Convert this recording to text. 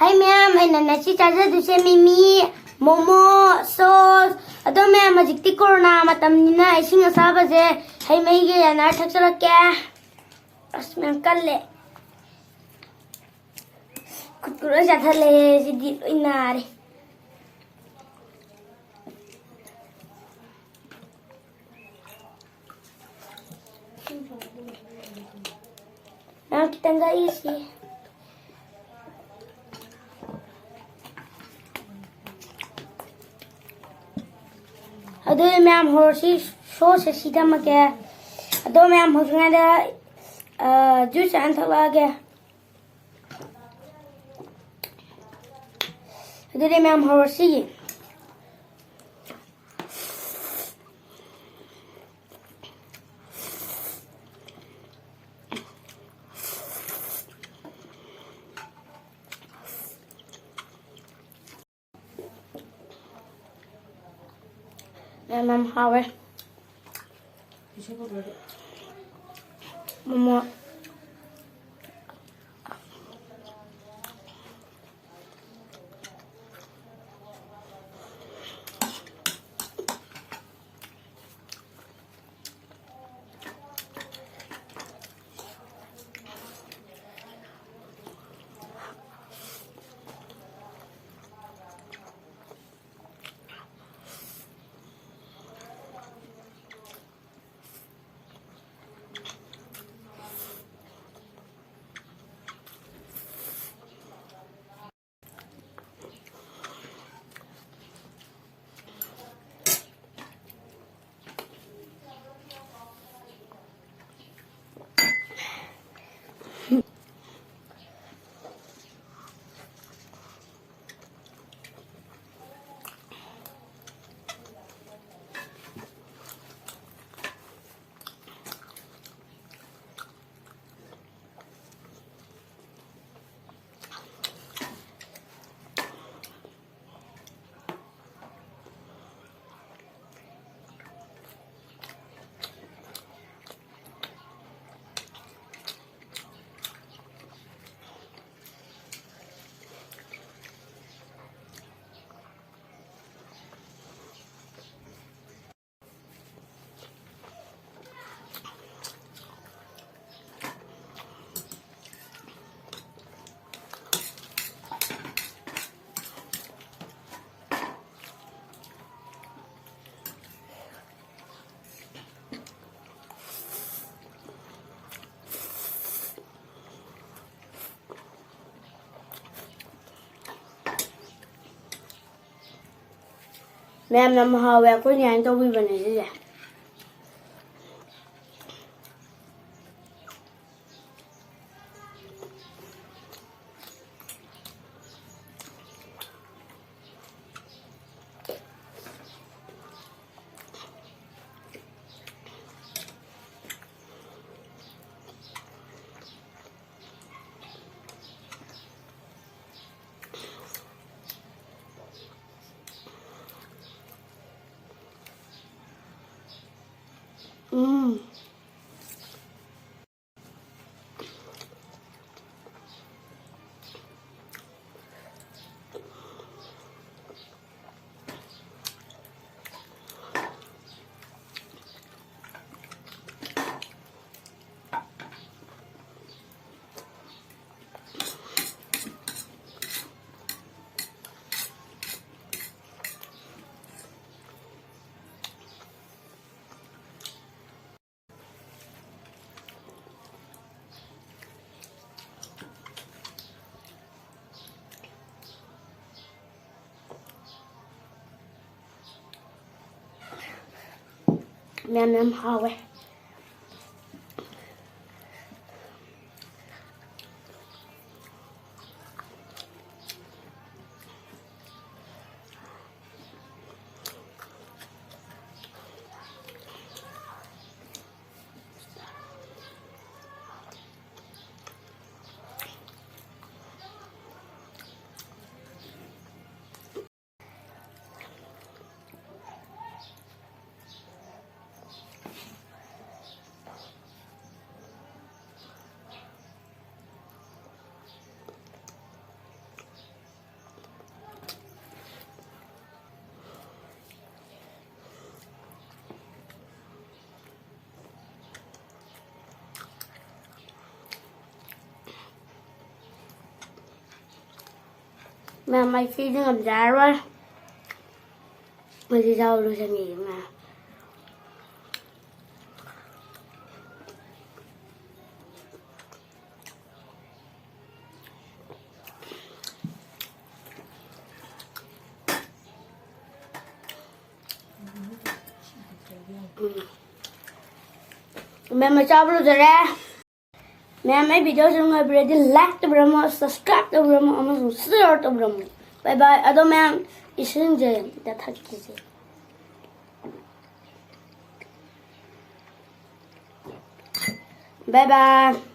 Hey ma'am, I nana si charger du se mimi, momo, sauce. Ado ma'am, majikti corona matam nina ising asaba je. Hey mai ge yana thakchara kya? As ma'am kalle. Kutkura jathale si di inare. Ma'am kita nggak isi. Ado ma'am horsi sauce sida make. Ado ma'am hosnga da juice anthala ke. Ado ma'am horsi. Ma'am how are? Momo. Ma'am nam hawe ko nyan to bi bane je. Ma'am nam hawe. Mà mày phi đi ngầm giá rồi. Mày đi đâu rồi sẽ nghỉ mà. Mẹ mày cho bây giờ ra. Mẹ mấy video cho người bây giờ like cho bữa mà subscribe cho bữa mà share cho bữa mà. Bye bye. À đâu mẹ 이시는 제 다 타기지. Bye bye.